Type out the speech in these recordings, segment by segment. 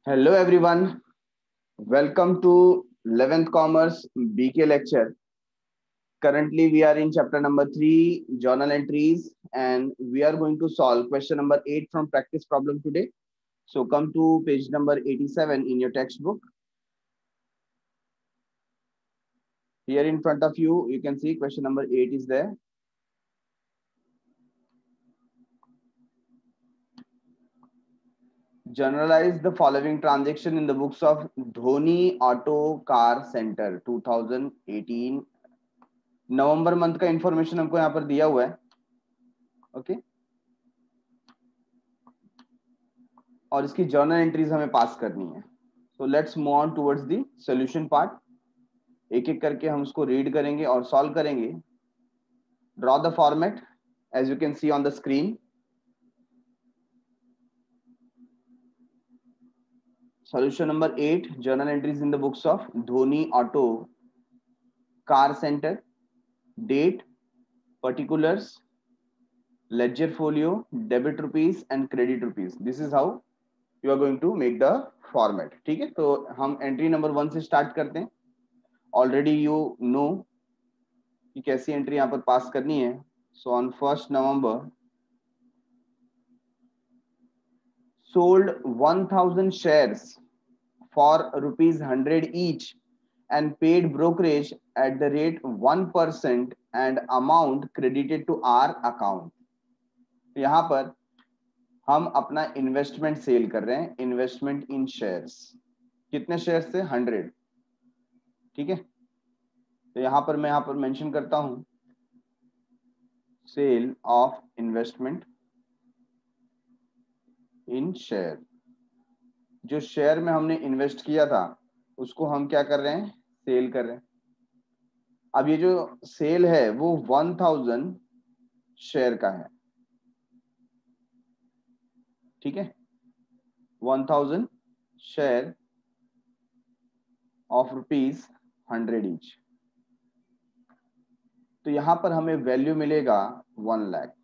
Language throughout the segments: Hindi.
Hello everyone, welcome to 11th Commerce BK lecture. Currently we are in chapter number 3, journal entries, and we are going to solve question number 8 from practice problem today. So come to page number 87 in your textbook. Here in front of you, you can see question number 8 is there. Generalize the following transaction in the books of Dhoni Auto Car Center 2018. November month का इंफॉर्मेशन हमको यहाँ पर दिया हुआ है, ओके और इसकी जर्नल एंट्रीज हमें पास करनी है. So let's move on towards the solution part. एक एक करके हम उसको रीड करेंगे और सॉल्व करेंगे. Draw the format as you can see on the screen. Solution number 8, journal entries in the books of Dhoni Auto Car Center. Date, particulars, ledger folio, debit rupees and credit rupees. This is how you are going to make the format. ठीक है, तो हम एंट्री नंबर 1 से स्टार्ट करते हैं. ऑलरेडी यू नो कि कैसी एंट्री यहाँ पर पास करनी है. So on 1st November sold 1000 shares for ₹100 each and paid brokerage at the rate 1% and amount credited to our account. यहाँ पर हम अपना इन्वेस्टमेंट सेल कर रहे हैं. Investment in shares. कितने शेयर्स थे? 100. ठीक है, तो यहाँ पर मेंशन करता हूं sale of investment in share. जो शेयर में हमने इन्वेस्ट किया था उसको हम क्या कर रहे हैं? सेल कर रहे हैं. अब ये जो सेल है वो 1000 शेयर का है. ठीक है, 1000 शेयर ऑफ ₹100 ईच. तो यहां पर हमें वैल्यू मिलेगा 1 लाख.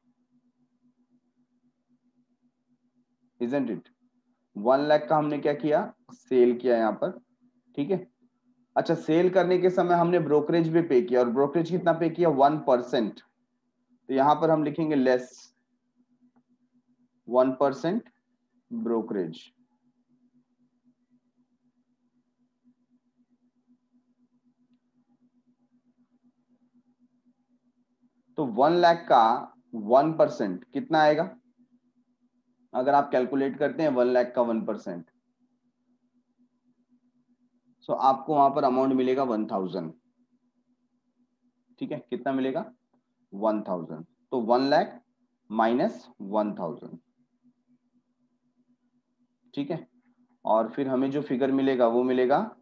Isn't it? 1 लाख का हमने क्या किया? सेल किया यहां पर. ठीक है, अच्छा, सेल करने के समय हमने ब्रोकरेज भी पे किया और ब्रोकरेज कितना पे किया? 1%. तो यहां पर हम लिखेंगे लेस 1% ब्रोकरेज. तो 1 लाख का 1% कितना आएगा? अगर आप कैलकुलेट करते हैं 1 लाख का 1%, सो आपको वहां पर अमाउंट मिलेगा 1000. ठीक है, कितना मिलेगा? 1000. तो 1 लाख माइनस 1000. ठीक है, और फिर हमें जो फिगर मिलेगा वो मिलेगा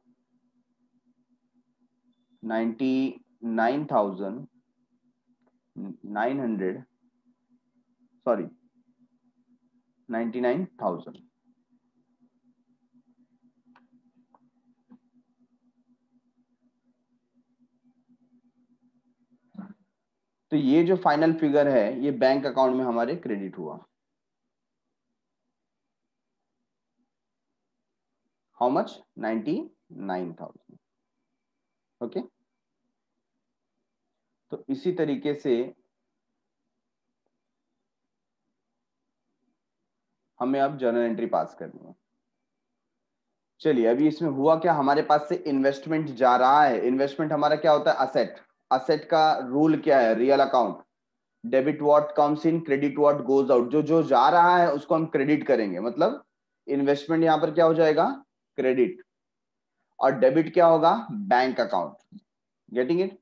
99,900, सॉरी 99,000. तो ये जो फाइनल फिगर है ये बैंक अकाउंट में हमारे क्रेडिट हुआ. How much? 99,000. ओके, तो इसी तरीके से हमें अब जर्नल एंट्री पास करनी है. चलिए, अभी इसमें हुआ क्या? हमारे पास से इन्वेस्टमेंट जा रहा है. इन्वेस्टमेंट हमारा क्या होता है? असेट. असेट का रूल क्या है? Real account. Debit what comes in, credit what goes out. जो जो जा रहा है उसको हम क्रेडिट करेंगे. मतलब इन्वेस्टमेंट यहां पर क्या हो जाएगा? क्रेडिट. और डेबिट क्या होगा? Bank account. Getting it?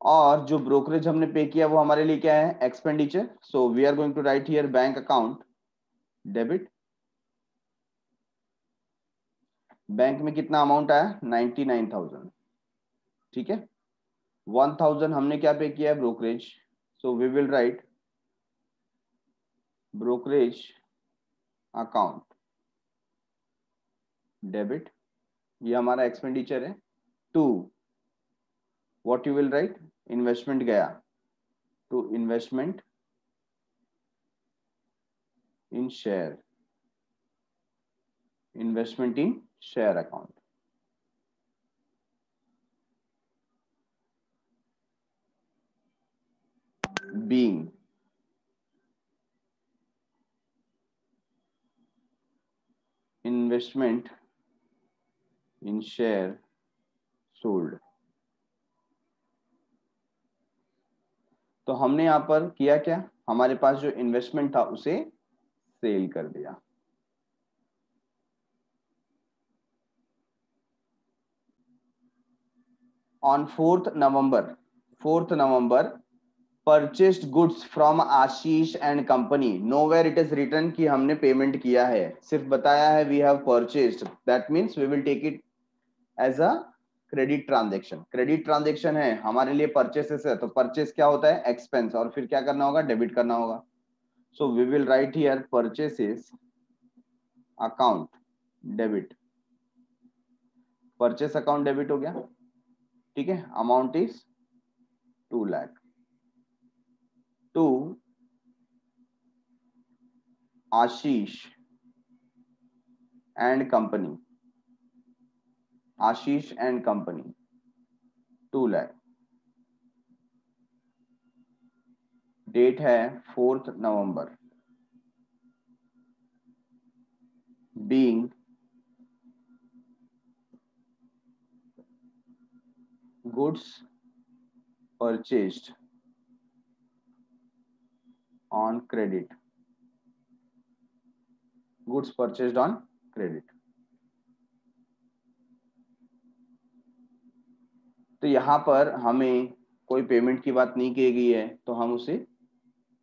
और जो ब्रोकरेज हमने पे किया वो हमारे लिए क्या है? Expenditure. So we are going to write here bank account debit. Bank में कितना अमाउंट आया? 99,000. ठीक है, 1000 हमने क्या पे किया है? Brokerage. So we will write brokerage account debit. ये हमारा एक्सपेंडिचर है. To what you will write? Investment गया to investment in share. Investment in share account, being investment in share sold। तो हमने यहां पर किया क्या, हमारे पास जो इन्वेस्टमेंट था उसे सेल कर दिया। On 4th November purchased goods from Ashish and company, nowhere it is written कि हमने पेमेंट किया है, सिर्फ बताया है we have purchased, that means we will take it as a credit transaction. Credit transaction है हमारे लिए, परचेसेस है, तो परचेस क्या होता है, एक्सपेंस, और फिर क्या करना होगा, डेबिट करना होगा। So we will write here purchases account debit, purchase account debit हो गया, ठीक है। Amount is 2 lakh to Ashish and company, Ashish and company 2 lakh. Date है 4th November, being goods purchased on credit, goods purchased on credit. तो यहां पर हमें कोई पेमेंट की बात नहीं की गई है, तो हम उसे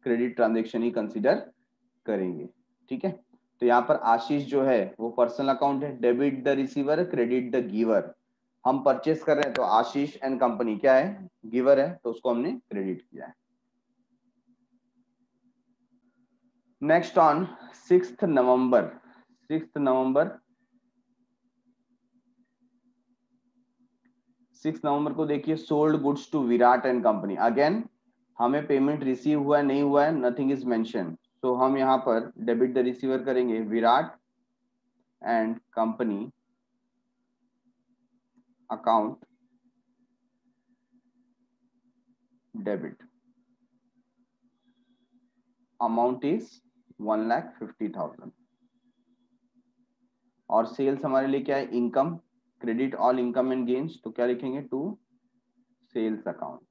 क्रेडिट ट्रांजेक्शन ही कंसीडर करेंगे, ठीक है। तो यहाँ पर आशीष जो है वो पर्सनल अकाउंट है, debit the receiver, credit the giver. हम परचेस कर रहे हैं तो आशीष एंड कंपनी क्या है, गिवर है, तो उसको हमने क्रेडिट किया है। नेक्स्ट ऑन 6th नवंबर, 6 नवंबर को देखिए, sold goods to Virat and company. Again हमें पेमेंट रिसीव हुआ है नहीं हुआ है, नथिंग इज मेंशन, तो हम यहाँ पर डेबिट द रिसीवर करेंगे, Virat and company account debit, amount is 1,50,000। और सेल्स हमारे लिए क्या है, income, credit all income and gains, तो क्या लिखेंगे, to sales account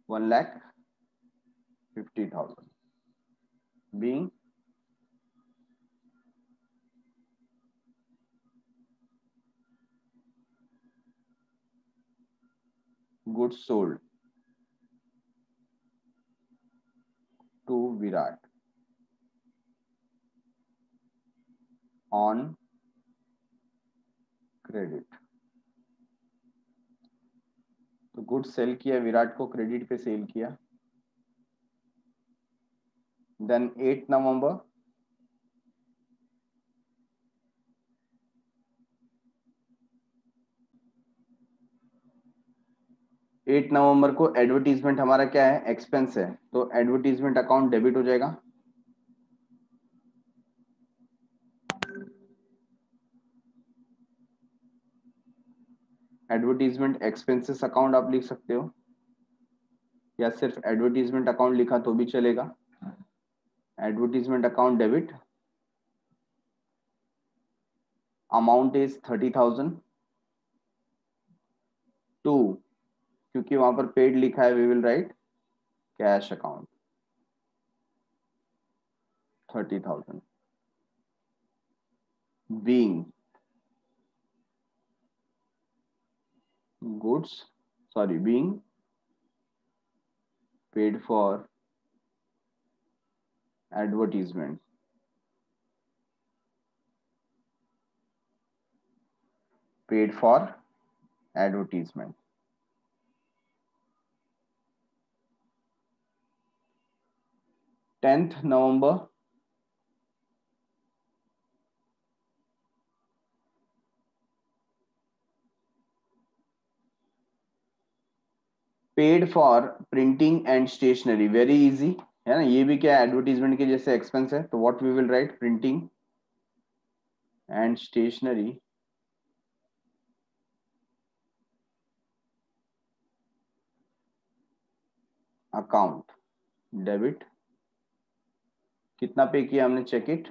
1,50,000 being goods sold to Virat on credit. तो गुड्स सेल किया, विराट को क्रेडिट पे सेल किया। देन 8 नवंबर, को एडवर्टीजमेंट हमारा क्या है, एक्सपेंस है, तो एडवर्टीजमेंट अकाउंट डेबिट हो जाएगा। एडवर्टीजमेंट एक्सपेंसेस अकाउंट आप लिख सकते हो, या सिर्फ एडवर्टीजमेंट अकाउंट लिखा तो भी चलेगा। Advertisement account debit, amount is 30,000 to, क्योंकि वहां पर पेड लिखा है, we will write cash account 30,000 being being paid for advertisement, paid for advertisement। 10th November, paid for printing and stationery, very easy, है ना, ये भी क्या एडवर्टीजमेंट के जैसे एक्सपेंस है, तो what we will write, printing and stationery account debit, कितना पे किया हमने, चेक इट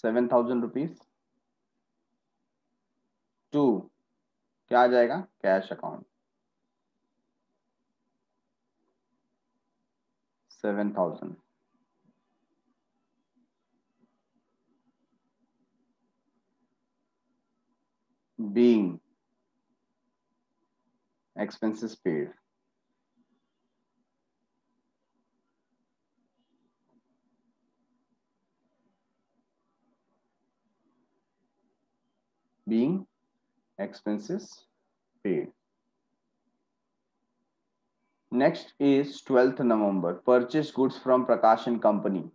7,000 रुपीज टू, क्या आ जाएगा, cash account 7,000, being expenses paid, being expenses paid. Next is 12th November, purchase goods from Prakash and Company.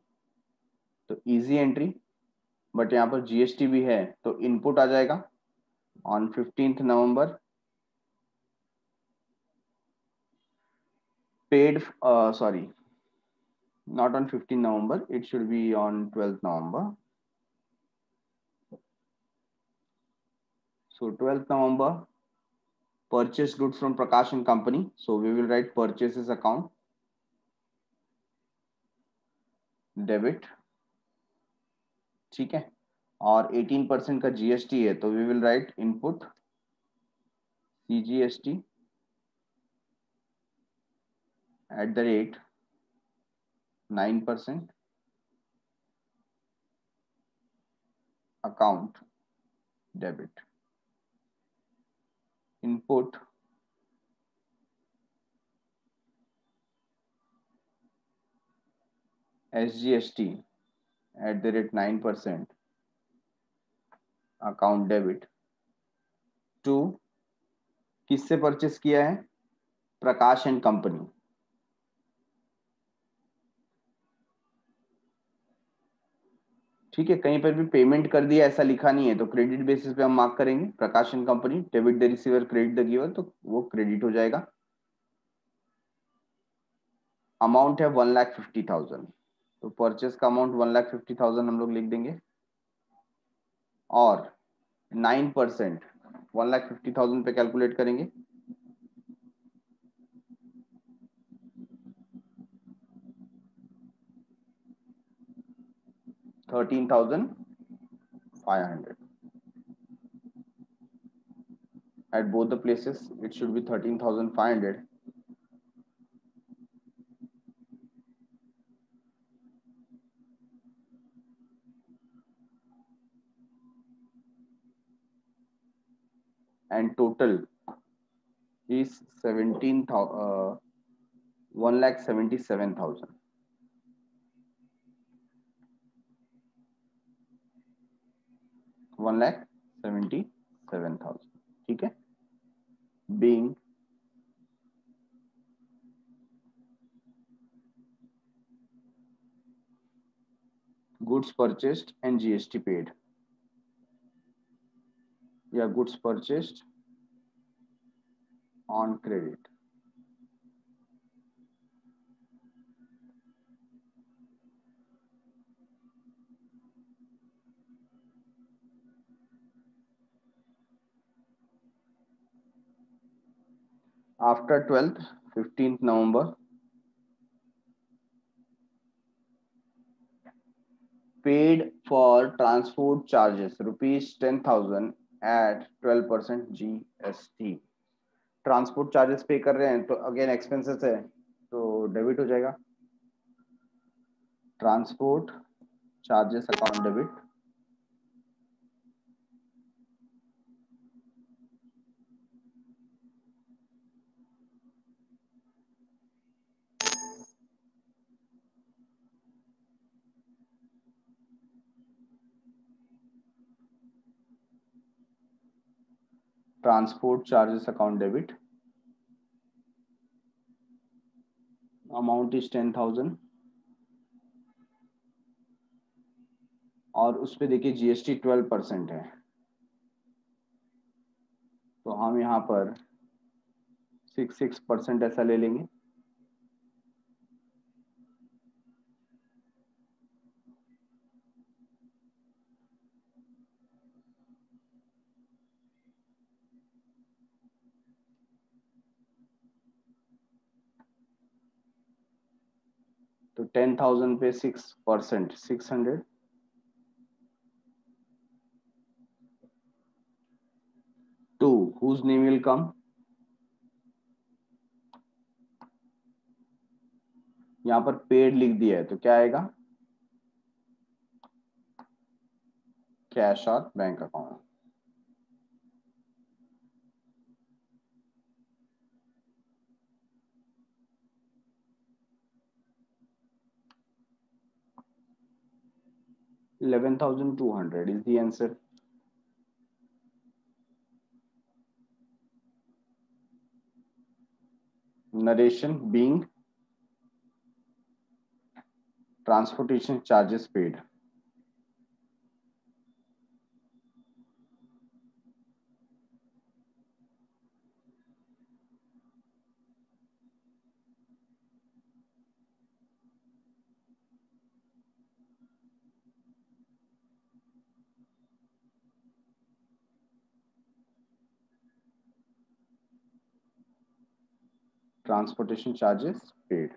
तो easy entry, बट यहाँ पर जीएसटी भी है तो इनपुट आ जाएगा on 15th November, paid sorry, not on 15th November, it should be on 12th November. So 12th November, purchase goods from Prakash and Company, so we will write purchases account debit, ठीक है, और 18% का जीएसटी है तो we will write input CGST at the rate 9% account debit, input SGST at the rate 9% account debit to, किससे परचेस किया है, प्रकाश एंड कंपनी, ठीक है, कहीं पर भी पेमेंट कर दिया ऐसा लिखा नहीं है तो क्रेडिट बेसिस पे हम मार्क करेंगे, Prakash and company debit the receiver credit the giver, तो वो क्रेडिट हो जाएगा। अमाउंट है 1,50,000, तो परचेस का अमाउंट 1,50,000 हम लोग लिख देंगे, और 9% 1,50,000 पे कैलकुलेट करेंगे, 13,500, at both the places it should be 13,500, and total is 1,77,000, 1,77,000, ठीक है, being goods purchased and GST paid, या goods purchased on credit, after 12th 15th November, paid for transport charges rupees 10,000 at 12% GST, transport charges पे कर रहे हैं तो अगेन एक्सपेंसेस है तो डेबिट हो जाएगा, transport charges account debit, transport charges account debit, amount is 10,000, और उस पे देखिए जीएसटी 12% है तो हम यहाँ पर 6% ऐसा ले लेंगे, तो 10,000 पे 6%, 600, 2 whose name will come, यहाँ पर पेड लिख दिया है तो क्या आएगा, कैश और bank account. $11,200 is the answer. Narration being transportation charges paid. Transportation charges paid.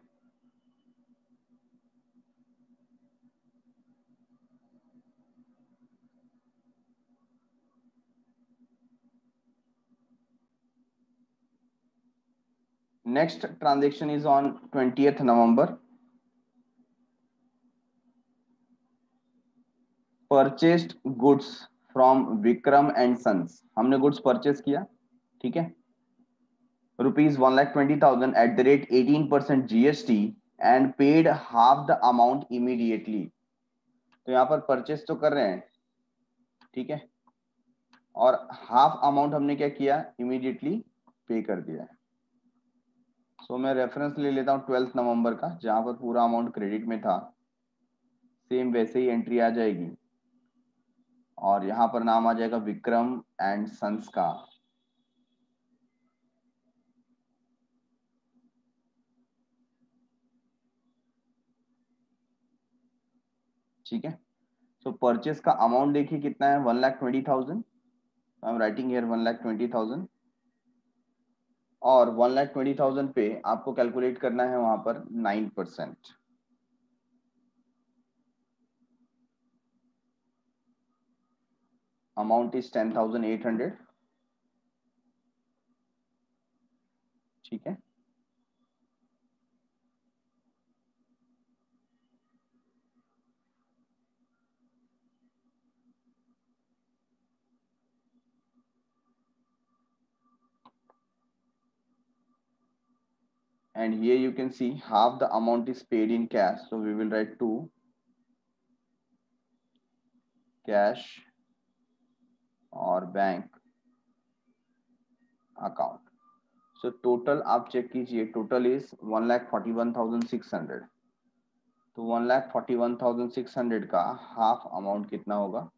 Next transaction is on 20th November. Purchased goods from Vikram and Sons. हमने goods purchase किया, ठीक है, ₹1,20,000 at the rate 18% GST and paid half the amount immediately. तो यहाँ पर परचेस तो कर रहे हैं, ठीक है, और हाफ अमाउंट हमने क्या किया, इमीडिएटली पे कर दिया है। सो मैं रेफरेंस ले लेता हूँ 12 नवंबर का, जहां पर पूरा अमाउंट क्रेडिट में था, सेम वैसे ही एंट्री आ जाएगी और यहाँ पर नाम आ जाएगा विक्रम एंड सन्स का। ठीक है, सो परचेस का अमाउंट देखिए कितना है, 1,20,000। आई एम राइटिंग हियर 1,20,000 और 1,20,000 पे आपको कैलकुलेट करना है वहां पर 9%। अमाउंट इज 10,800, ठीक है, and here you can see half the amount is paid in cash, so we will write to cash और बैंक अकाउंट। सो टोटल आप चेक कीजिए, टोटल इज 1,41,600। तो 1,41,600 का हाफ अमाउंट कितना होगा,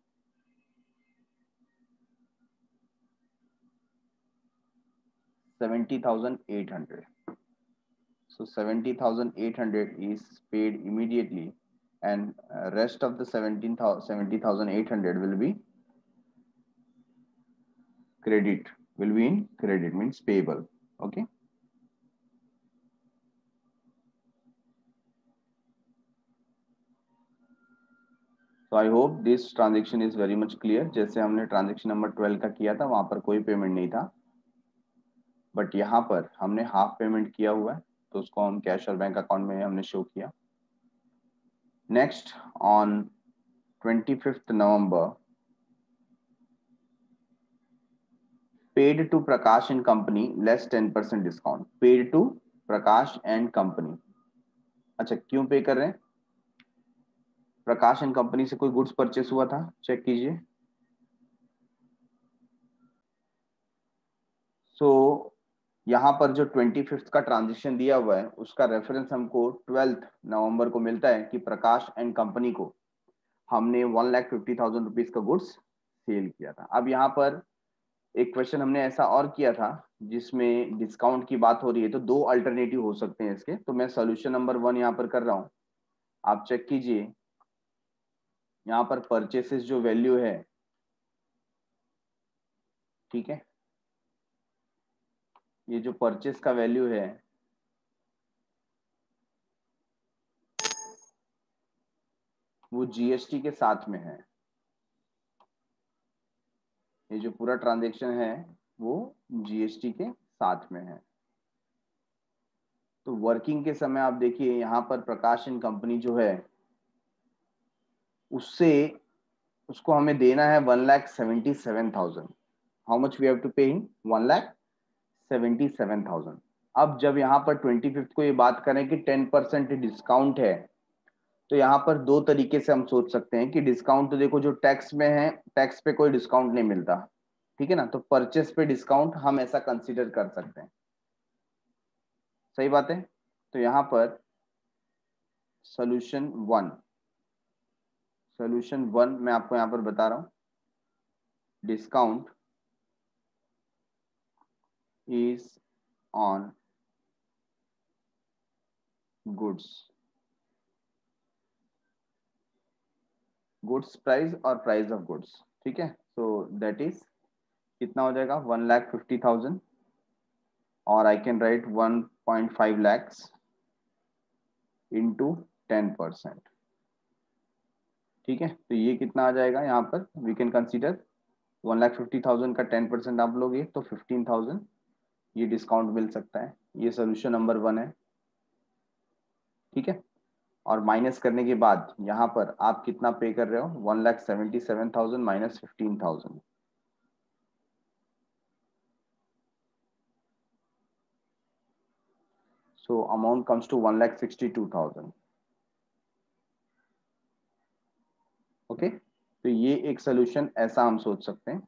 70,800। So 70,800 is paid immediately, and rest of the 70,800 will be credit. Will be in credit, means payable. Okay. So I hope this transaction is very much clear. जैसे हमने ट्रांजेक्शन नंबर 12 का किया था, वहां पर कोई पेमेंट नहीं था, बट यहाँ पर हमने हाफ पेमेंट किया हुआ है, तो उसको हम कैश और बैंक अकाउंट में हमने शो किया। Next on 25th November, paid to Prakash and Company less 10% discount. Paid to Prakash and Company. अच्छा, क्यों पे कर रहे हैं, प्रकाश एंड कंपनी से कोई गुड्स परचेस हुआ था, चेक कीजिए। सो यहाँ पर जो 25th का ट्रांजिशन दिया हुआ है, उसका रेफरेंस हमको 12 नवंबर को मिलता है कि प्रकाश एंड कंपनी को हमने 1,50,000 रुपीज का गुड्स सेल किया था। अब यहाँ पर एक क्वेश्चन हमने ऐसा और किया था जिसमें डिस्काउंट की बात हो रही है, तो दो अल्टरनेटिव हो सकते हैं इसके, तो मैं सोल्यूशन नंबर 1 यहाँ पर कर रहा हूँ, आप चेक कीजिए। यहाँ पर परचेसेस जो वैल्यू है, ठीक है, ये जो परचेस का वैल्यू है वो जीएसटी के साथ में है। ये जो पूरा ट्रांजैक्शन है वो जीएसटी के साथ में है। तो वर्किंग के समय आप देखिए यहाँ पर प्रकाश एंड कंपनी जो है उससे उसको हमें देना है 1,77,000। How much we have to pay him? 1,77,000। अब जब यहाँ पर 25th को ये बात करें कि 10% डिस्काउंट है, तो यहाँ पर दो तरीके से हम सोच सकते हैं कि डिस्काउंट तो देखो जो टैक्स में है, टैक्स पे कोई डिस्काउंट नहीं मिलता, ठीक है ना, तो परचेस पे डिस्काउंट हम ऐसा कंसीडर कर सकते हैं। सही बात है। तो यहाँ पर सोल्यूशन वन मैं आपको यहाँ पर बता रहा हूँ, discount is on goods price और प्राइस ऑफ गुड्स, ठीक है। सो दैट इज कितना हो जाएगा? 1,50,000 और आई कैन राइट 1.5 lakhs इंटू 10%, ठीक है। तो ये कितना आ जाएगा? यहाँ पर वी कैन कंसीडर 1,50,000 का 10% आप लोगे तो 15,000 ये डिस्काउंट मिल सकता है। ये सोल्यूशन नंबर 1 है, ठीक है। और माइनस करने के बाद यहाँ पर आप कितना पे कर रहे हो? 1,77,000 minus 15,000, so amount comes to 1,62,000। Okay, तो ये एक सोल्यूशन ऐसा हम सोच सकते हैं।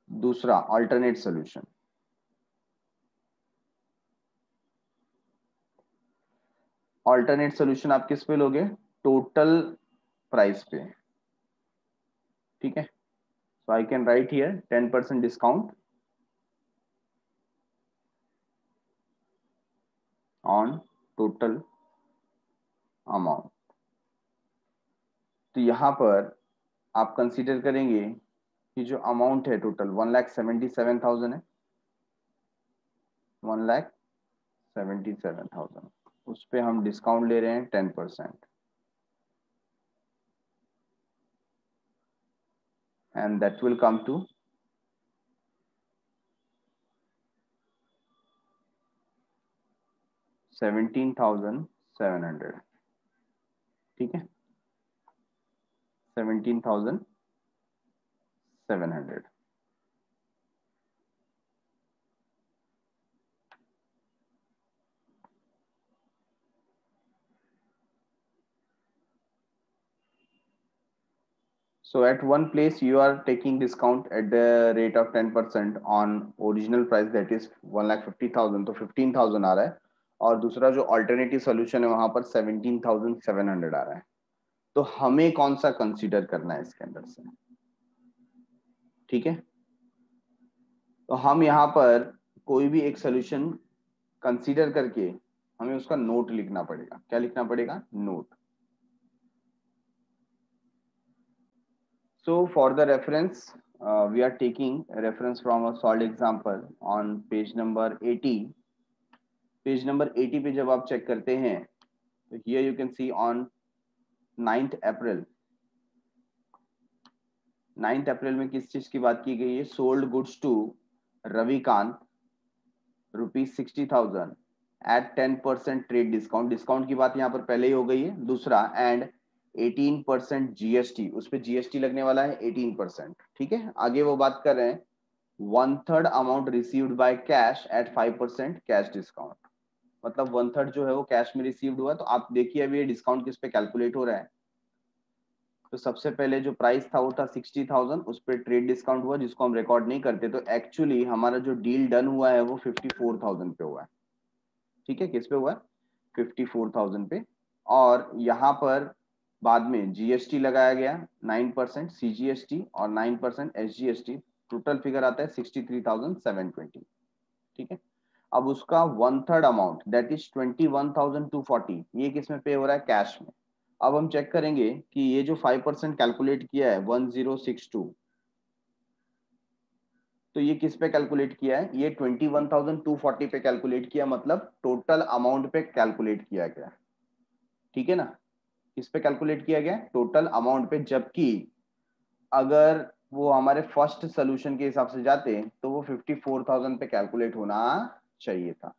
दूसरा अल्टरनेट सोल्यूशन, अल्टरनेट सोल्यूशन आप किस पे लोगे? टोटल प्राइस पे, ठीक है। So I can write here 10% discount on total amount. तो यहां पर आप कंसीडर करेंगे कि जो अमाउंट है टोटल 1,77,000 है, 1,77,000 उस पे हम डिस्काउंट ले रहे हैं 10%, and that will come to 17,700, ठीक है, 17,700। So at one place you are taking discount at the rate of 10% on original price, that is 1,50,000, तो 15,000 आ रहा है, और दूसरा जो अल्टरनेटिव सोल्यूशन है वहां पर 17,700 आ रहा है। तो हमें कौन सा कंसीडर करना है इसके अंदर से? ठीक है, तो हम यहाँ पर कोई भी एक सोल्यूशन कंसीडर करके हमें उसका नोट लिखना पड़ेगा। क्या लिखना पड़ेगा? Note. So for the reference, we are taking a reference from a solid example on page number 80. Page number 80 पे जब आप चेक करते हैं तो here you can see on 9th April, 9th April में किस चीज की बात की गई है? Sold goods to Ravikant ₹60,000 at 10% trade discount. Discount की बात यहाँ पर पहले ही हो गई है। दूसरा एंड 18% जीएसटी, उस पर जीएसटी लगने वाला है 18%, ठीक है। आगे वो बात कर रहे हैं 1/3 amount received by cash at 5% cash discount, मतलब 1/3 जो है वो कैश में रिसीव्ड हुआ। तो आप देखिए अभी ये डिस्काउंट किस पे कैलकुलेट हो रहा है। तो सबसे पहले जो प्राइस था वो था 60,000, उस पर ट्रेड डिस्काउंट हुआ जिसको हम रिकॉर्ड नहीं करते, तो एक्चुअली हमारा जो डील डन हुआ है वो 54,000 पे हुआ है, ठीक है। किस पे हुआ है? 54,000 पे। और यहाँ पर बाद में जीएसटी लगाया गया 9% सीजीएसटी और 9% एसजीएसटी, टोटल फिगर आता है 63,720, ठीक है। अब उसका 1/3 अमाउंट दैट इज 21,240 ये किसमें पे हो रहा है? कैश में। अब हम चेक करेंगे कि ये जो 5% कैलकुलेट किया है 1062, तो ये किस पे कैलकुलेट किया है? ये 21,240 पे कैलकुलेट किया, मतलब टोटल अमाउंट पे कैलकुलेट किया गया, ठीक है ना। किस पे कैलकुलेट किया गया? टोटल अमाउंट पे, जबकि अगर वो हमारे फर्स्ट सोल्यूशन के हिसाब से जाते तो वो 54,000 पे कैलकुलेट होना चाहिए था।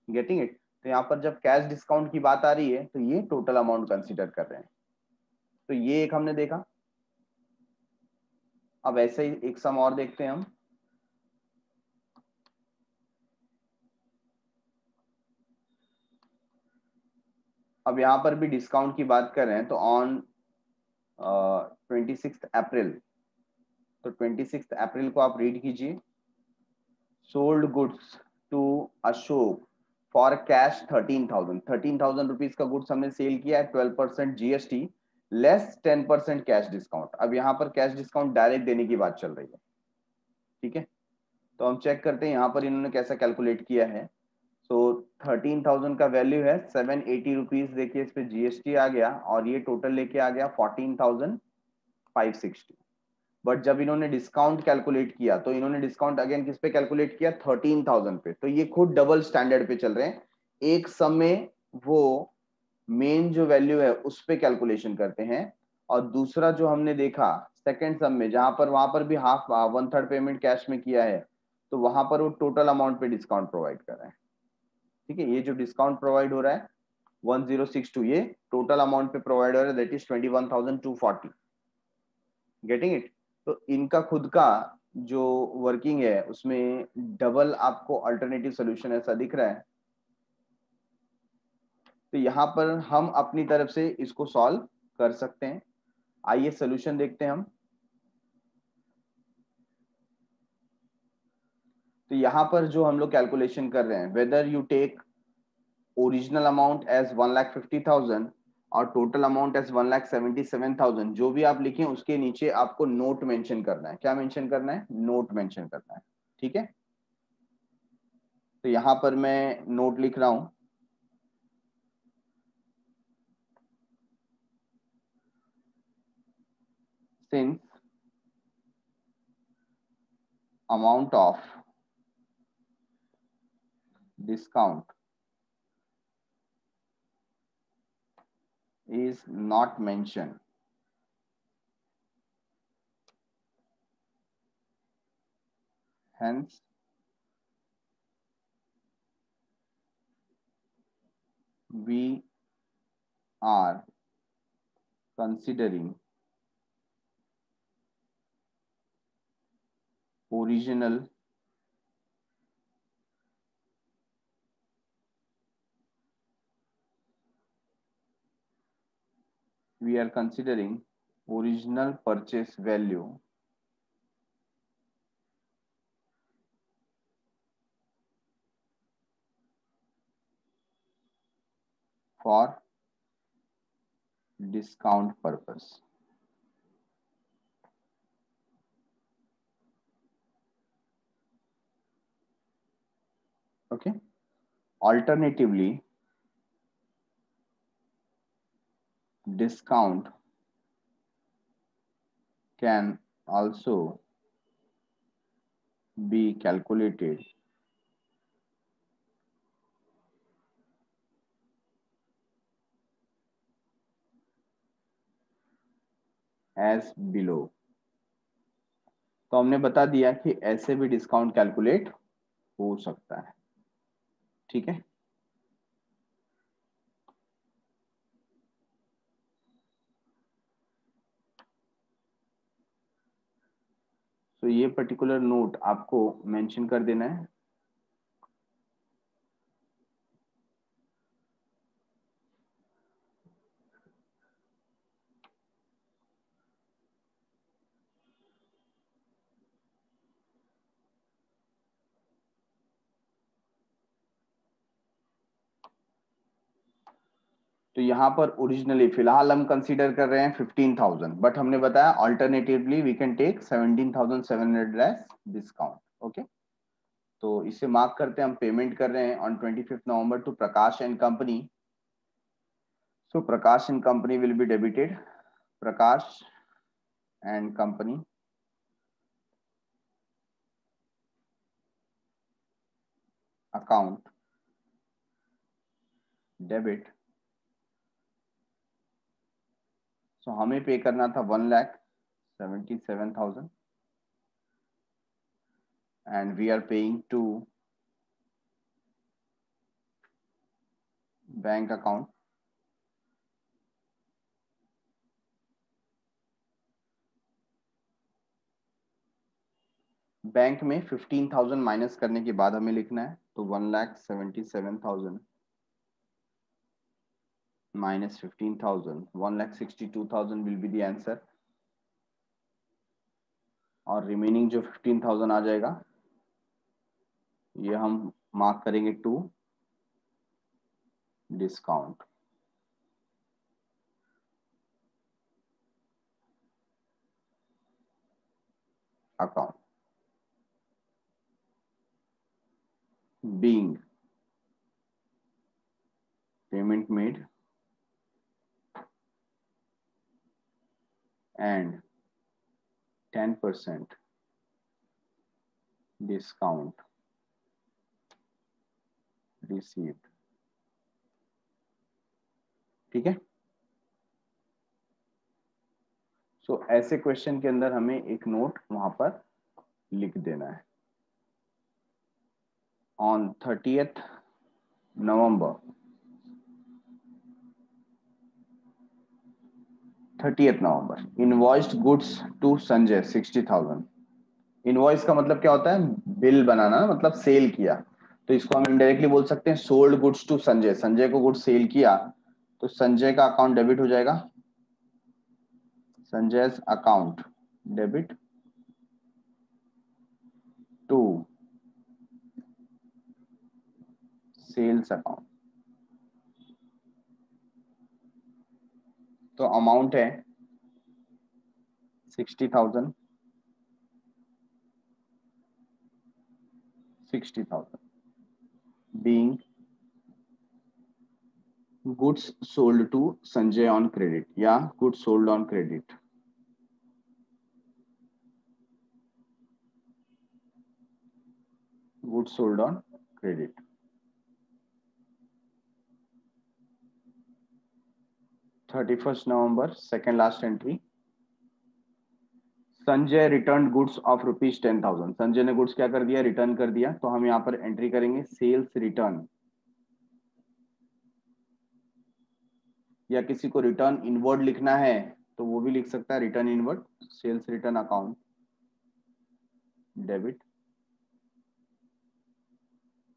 Getting it? तो यहाँ पर जब कैश डिस्काउंट की बात आ रही है तो ये टोटल अमाउंट कंसीडर कर रहे हैं। तो ये एक हमने देखा। अब ऐसे ही एक सम और देखते हैं हम। अब यहाँ पर भी डिस्काउंट की बात कर रहे हैं तो ऑन 26 अप्रैल, तो 26 अप्रैल को आप रीड कीजिए। Sold goods to Ashok for cash 13,000 rupees का गुड्स हमने सेल किया है, 12% जीएसटी लेस 10% कैश डिस्काउंट। अब यहाँ पर कैश डिस्काउंट डायरेक्ट देने की बात चल रही है, ठीक है। तो हम चेक करते हैं यहाँ पर इन्होंने कैसा कैलकुलेट किया है। सो 13,000 का वैल्यू है 780 रुपीज, देखिए इस पे जीएसटी आ गया और ये टोटल लेके आ गया 14,560। बट जब इन्होंने डिस्काउंट कैलकुलेट किया तो इन्होंने डिस्काउंट अगेन किस पे कैलकुलेट किया? 13,000 पे। तो ये खुद डबल स्टैंडर्ड पे चल रहे हैं। एक सम में वो मेन जो वैल्यू है उस पे कैलकुलेशन करते हैं, और दूसरा जो हमने देखा सेकंड सम में, जहां पर वहां पर भी हाफ 1/3 पेमेंट कैश में किया है, तो वहां पर वो टोटल अमाउंट पे डिस्काउंट प्रोवाइड कर रहे हैं, ठीक है। ये जो डिस्काउंट प्रोवाइड हो रहा है 1062, ये टोटल अमाउंट पे प्रोवाइड हो रहा है, दैट इज 21,240। Getting it? तो इनका खुद का जो वर्किंग है उसमें डबल आपको अल्टरनेटिव सोल्यूशन ऐसा दिख रहा है। तो यहाँ पर हम अपनी तरफ से इसको सॉल्व कर सकते हैं। आइए सोल्यूशन देखते हैं हम। तो यहाँ पर जो हम लोग कैलकुलेशन कर रहे हैं, whether you take original amount as 1,50,000 और टोटल अमाउंट एज 1,77,000, जो भी आप लिखें उसके नीचे आपको नोट मेंशन करना है। क्या मेंशन करना है? नोट मेंशन करना है, ठीक है। तो यहाँ पर मैं नोट लिख रहा हूं। Since amount of discount is not mentioned, hence we are considering original purchase value for discount purpose. Okay. Alternatively, discount can also be calculated as below. तो हमने बता दिया कि ऐसे भी डिस्काउंट कैलकुलेट हो सकता है, ठीक है। तो ये पर्टिकुलर नोट आपको मेंशन कर देना है। तो यहाँ पर ओरिजिनली फिलहाल हम कंसीडर कर रहे हैं 15,000, बट हमने बताया alternatively we can take 17,700 as discount. Okay, तो इसे मार्क करते हैं। हम पेमेंट कर रहे हैं on 25 November to Prakash and company. So Prakash and company will be debited. Prakash and company account debit so हमें पे करना था 1,77,000 and we are paying to bank account bank में 15,000 माइनस करने के बाद हमें लिखना है, तो 1,77,000 minus 15,000, 1,62,000 will be the answer. और रिमेनिंग जो 15,000 आ जाएगा ये हम मार्क करेंगे to discount. Account being payment made and 10% discount received। ठीक है। सो ऐसे क्वेश्चन के अंदर हमें एक नोट वहां पर लिख देना है। On 30th November 30th November invoiced goods to Sanjay 60,000। Invoice का मतलब क्या होता है? बिल बनाना, मतलब सेल किया। तो इसको हम इनडायरेक्टली बोल सकते हैं sold goods to Sanjay. Sanjay को गुड्स सेल किया तो संजय का अकाउंट डेबिट हो जाएगा, Sanjay account debit to sales account. तो अमाउंट है 60,000 being goods sold to Sanjay on credit या goods sold on credit। goods sold on credit। 31st November second last entry Sanjay return goods of ₹10,000। Sanjay ने गुड्स क्या कर दिया? रिटर्न कर दिया। तो हम यहाँ पर एंट्री करेंगे सेल्स रिटर्न, या किसी को रिटर्न इनवर्ड लिखना है तो वो भी लिख सकता है return inward. Sales return account debit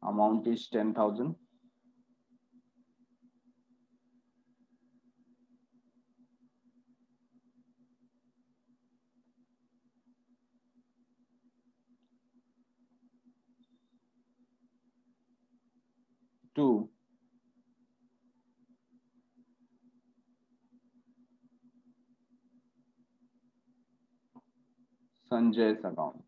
amount is 10,000 to संजय's account.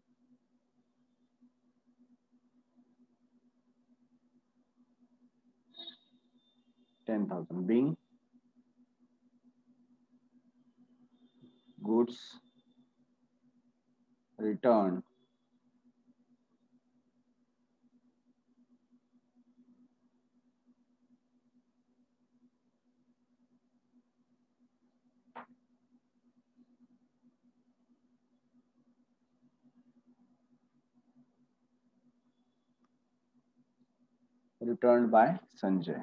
$10,000 being goods returned returned by Sanjay.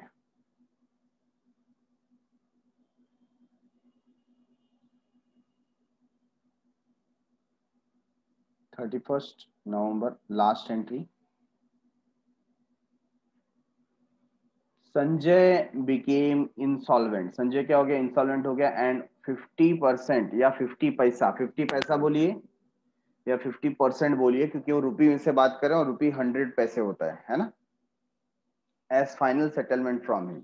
31st November last entry Sanjay became insolvent. Sanjay क्या हो गया? इंसॉल्वेंट हो गया। एंड 50% या 50 पैसा, 50 पैसा बोलिए या 50% बोलिए, क्योंकि वो रुपी में से बात करें और रुपी 100 पैसे होता है ना, as final settlement from him.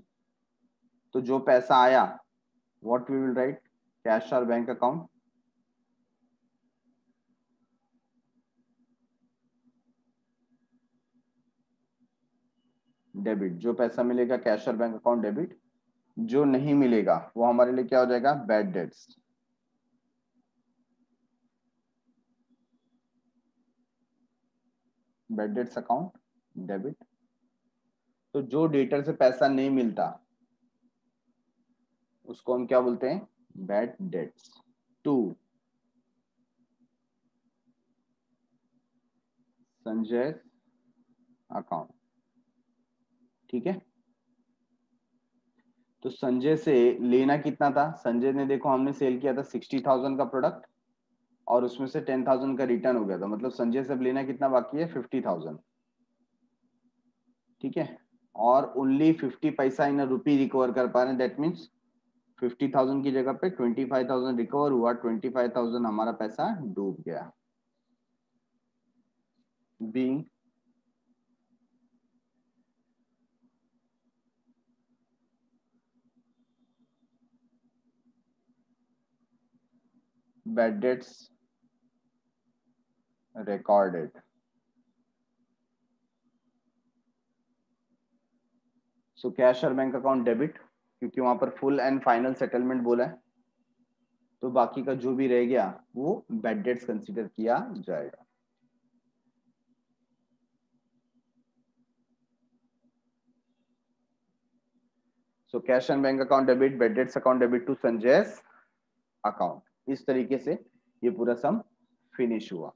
तो जो पैसा आया what we will write? Cash और बैंक अकाउंट डेबिट। जो पैसा मिलेगा कैश और बैंक अकाउंट डेबिट। जो नहीं मिलेगा वो हमारे लिए क्या हो जाएगा? Bad debts. Bad debts account debit. तो जो डेटर से पैसा नहीं मिलता उसको हम क्या बोलते हैं? Bad debts to Sanjay account. ठीक है, तो संजय से लेना कितना था? संजय ने देखो हमने सेल किया था 60,000 का प्रोडक्ट और उसमें से 10,000 का रिटर्न हो गया था, मतलब संजय से अब लेना कितना बाकी है? 50,000। ठीक है, और ओनली 50 पैसा इन रुपी रिकवर कर पा रहे हैं, दैट मीन्स 50,000 की जगह पे 25,000 रिकवर हुआ, 25,000 हमारा पैसा डूब गया। Being bad debts recorded। So cash और बैंक अकाउंट डेबिट, क्योंकि वहां पर फुल एंड फाइनल सेटलमेंट बोला है, तो बाकी का जो भी रह गया वो बैड डेट्स कंसीडर किया जाएगा। So cash and bank account debit, bad debts account debit to संजय's अकाउंट। इस तरीके से ये पूरा सम फिनिश हुआ।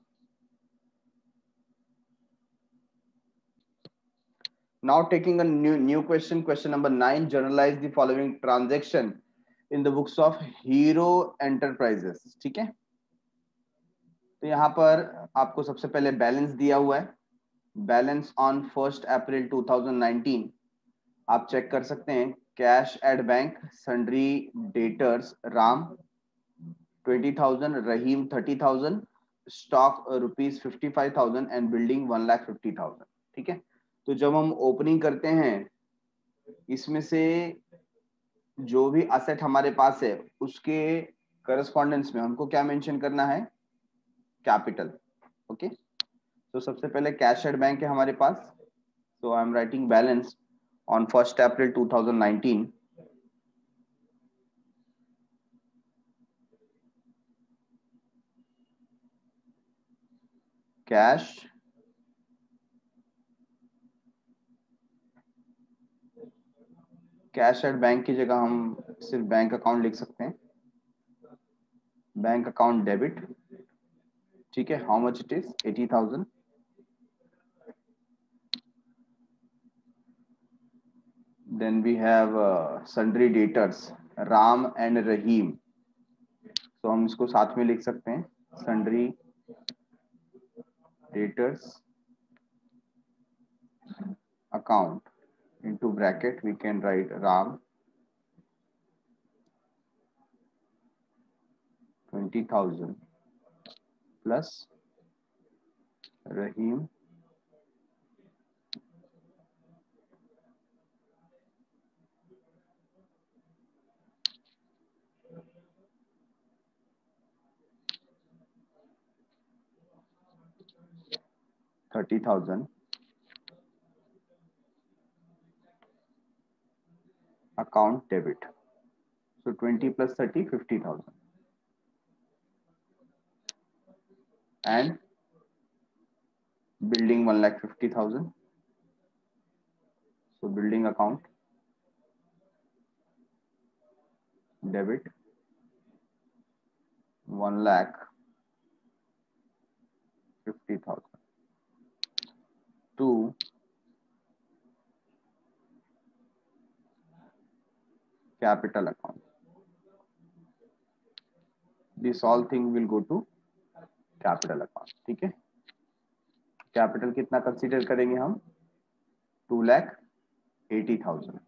Now taking a new question, question number 9. Journalize the following transaction in the books of Hero Enterprises। ठीक है, तो यहाँ पर आपको सबसे पहले बैलेंस दिया हुआ है। बैलेंस ऑन 1 अप्रैल 2019 आप चेक कर सकते हैं। Cash at bank, sundry debtors Ram 20,000, Rahim 30,000, stock rupees 55,000 and building 1,50,000। ठीक है, तो जब हम ओपनिंग करते हैं इसमें से जो भी असेट हमारे पास है उसके करस्पॉन्डेंस में हमको क्या मेंशन करना है? कैपिटल। ओके, तो सबसे पहले कैश एट बैंक है हमारे पास, so I am writing balance on 1st April 2019। Cash at bank की जगह हम सिर्फ बैंक अकाउंट लिख सकते हैं, बैंक अकाउंट डेबिट। ठीक है, how much it is? 80,000। Then we have sundry debtors Ram and Rahim, तो हम इसको साथ में लिख सकते हैं, sundry debtors account, into bracket we can write Ram 20,000 plus Rahim 30,000 account debit। So 20 plus 30, 50,000 and building 1,50,000। So building account debit 1,50,000 to capital account। This all thing will go to capital account। ठीक है, कैपिटल कितना कंसीडर करेंगे हम? 2,80,000।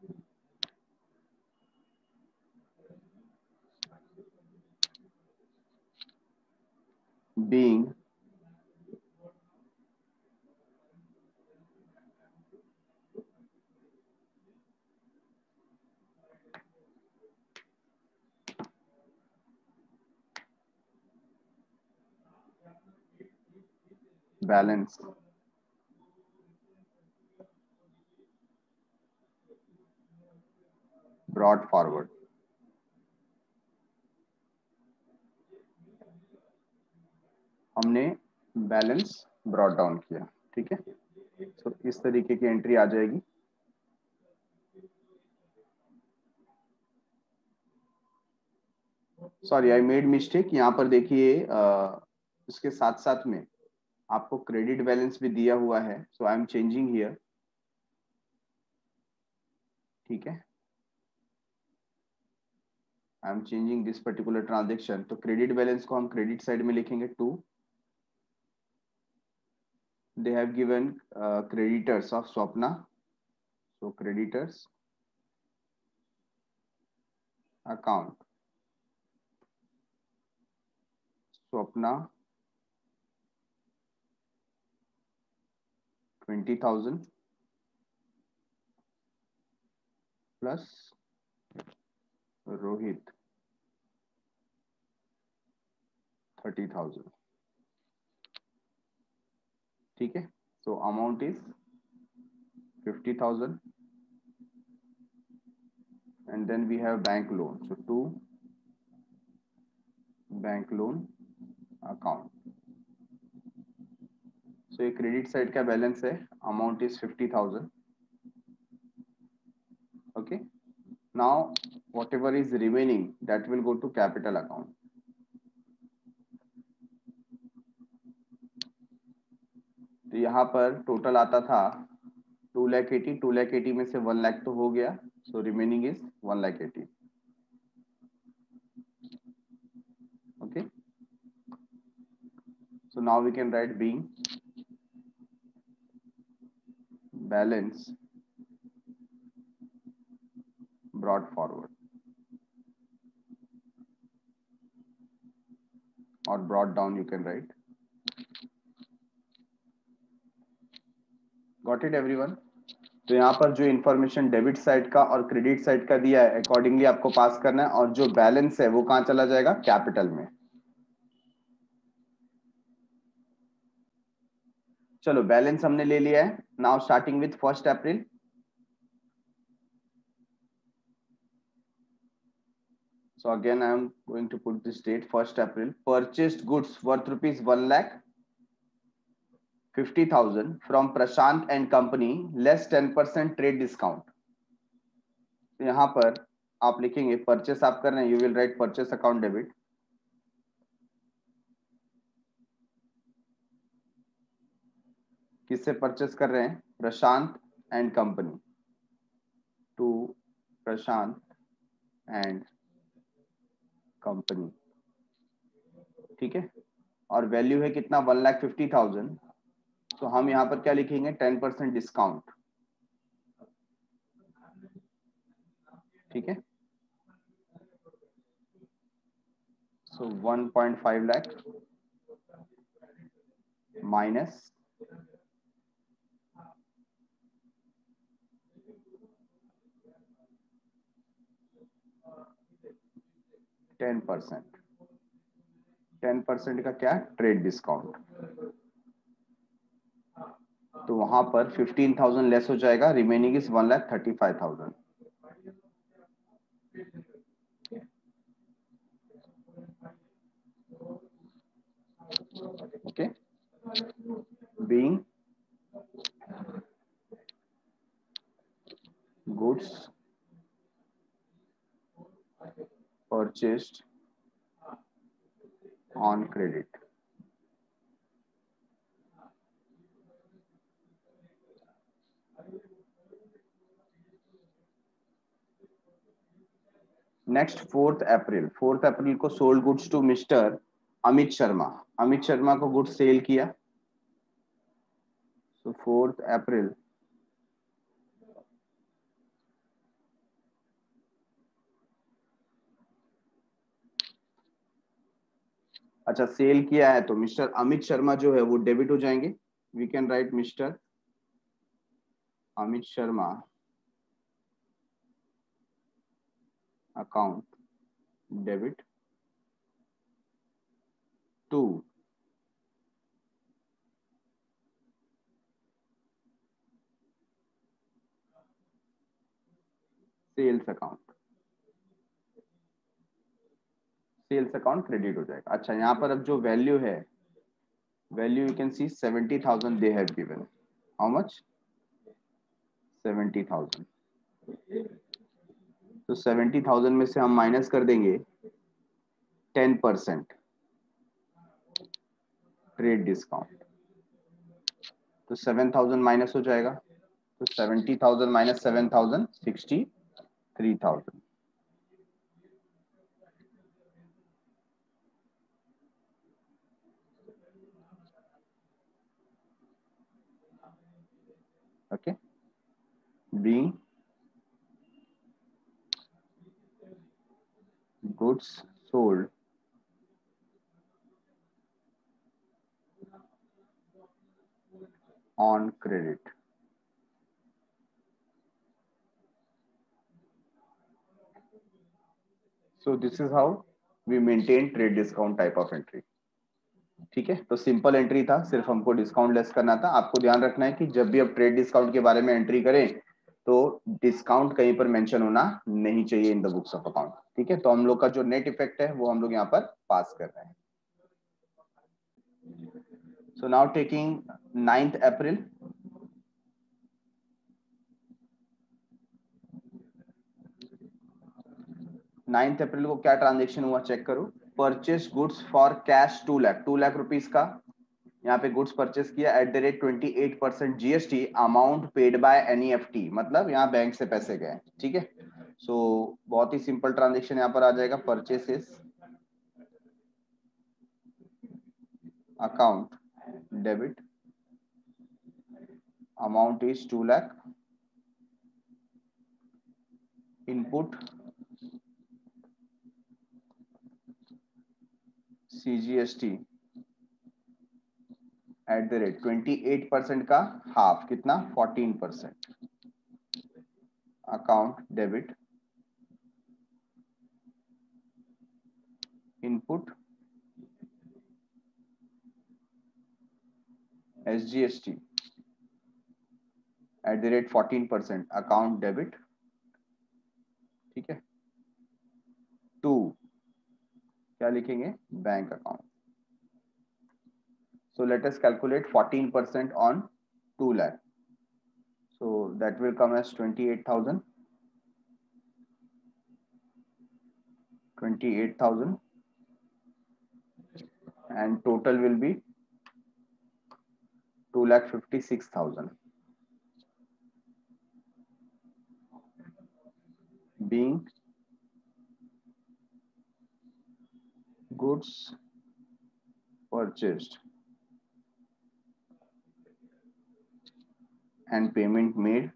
being balance brought forward। हमने बैलेंस ब्रॉट डाउन किया। ठीक है, तो इस तरीके की एंट्री आ जाएगी। सॉरी आई मेड मिस्टेक, यहाँ पर देखिए इसके साथ साथ में आपको क्रेडिट बैलेंस भी दिया हुआ है, so I am changing here. ठीक है, I am changing this particular transaction. तो क्रेडिट बैलेंस को हम क्रेडिट साइड में लिखेंगे 2। दे have given creditors of Swapna, so creditors account Swapna 20,000 plus Rohit 30,000। ठीक है, so amount is 50,000 and then we have bank loan, so 2 bank loan account। so ये क्रेडिट साइड का बैलेंस है, amount is 50,000। okay, now whatever is remaining that will go to capital account। तो यहाँ पर टोटल आता था 2,80,000, 2,80,000 में से 1 लाख तो हो गया, so remaining is 1,80,000। okay, so now we can write being balance brought forward or brought down, you can write। Got it everyone? तो यहाँ पर जो इन्फॉर्मेशन डेबिट साइड का और क्रेडिट साइड का दिया है अकॉर्डिंगली आपको पास करना है, और जो बैलेंस है वो कहाँ चला जाएगा, कैपिटल में। चलो बैलेंस हमने ले लिया है। Now starting with 1 April. So again I am going to put this date 1 April। Purchased goods worth rupees 1,50,000 from Prashant and company less 10% trade discount। तो यहाँ पर आप लिखेंगे परचेस आप कर रहे हैं, you will write purchase account debit. किससे परचेस कर रहे हैं, Prashant and company, to Prashant and company. ठीक है, और वैल्यू है कितना, 1,50,000। तो हम यहाँ पर क्या लिखेंगे, 10% डिस्काउंट। ठीक है, सो 1.5 लाख माइनस 10%। 10% का क्या, ट्रेड डिस्काउंट। तो वहां पर 15,000 लेस हो जाएगा, remaining is 1,35,000। Okay, being goods purchased on credit। Next 4 April. 4 अप्रैल को sold goods to mister Amit Sharma. Amit Sharma को गुड्स सेल किया। सो 4 अप्रैल अच्छा सेल किया है तो मिस्टर अमित शर्मा जो है वो डेबिट हो जाएंगे। We can write mister Amit Sharma account debit to sales account. Sales account credit हो जाएगा। अच्छा यहाँ पर अब जो वैल्यू है, value you can see 70,000 they have given. How much, 70,000। तो 70,000 में से हम माइनस कर देंगे 10% ट्रेड डिस्काउंट, तो 7,000 माइनस हो जाएगा, तो 70,000 minus 7,000 63,000। Okay, being goods sold on credit. So this is how we maintain trade discount type of entry. ठीक है, तो सिंपल एंट्री था, सिर्फ हमको डिस्काउंट लेस करना था। आपको ध्यान रखना है कि जब भी आप ट्रेड डिस्काउंट के बारे में एंट्री करें तो डिस्काउंट कहीं पर मेंशन होना नहीं चाहिए in the books of account. ठीक है, तो हम लोग का जो नेट इफेक्ट है वो हम लोग यहाँ पर पास कर रहे हैं। सो नाउ टेकिंग 9th अप्रैल, 9th अप्रैल को क्या ट्रांजेक्शन हुआ चेक करो। Purchase goods for cash 2 lakh, 2 lakh rupees का यहाँ पे गुड्स परचेस किया eight the rate 28% GST, amount paid by NEFT, मतलब यहाँ बैंक से पैसे गए। ठीक है, सो बहुत ही सिंपल ट्रांजेक्शन यहाँ पर आ जाएगा। Purchases account debit, amount is 2 lakh, input CGST at the rate 28% का हाफ, कितना 14%, account debit, input SGST at the rate 14%, account debit. ठीक है, टू क्या लिखेंगे, bank account. So let us calculate 14% on 2 lakh. So that will come as 28,000. 28,000 and total will be 2,56,000. Being goods purchased and payment made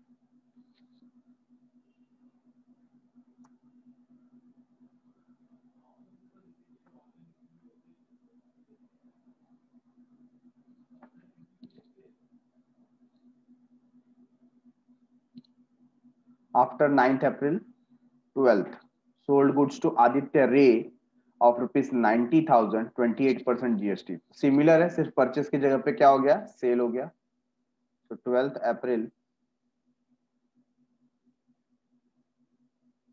after 9th April 12th, sold goods to Aditya Ray of rupees 90,000, 28% GST। Similar है, सिर्फ परचेस की जगह पे क्या हो गया, सेल हो गया। तो 12th अप्रैल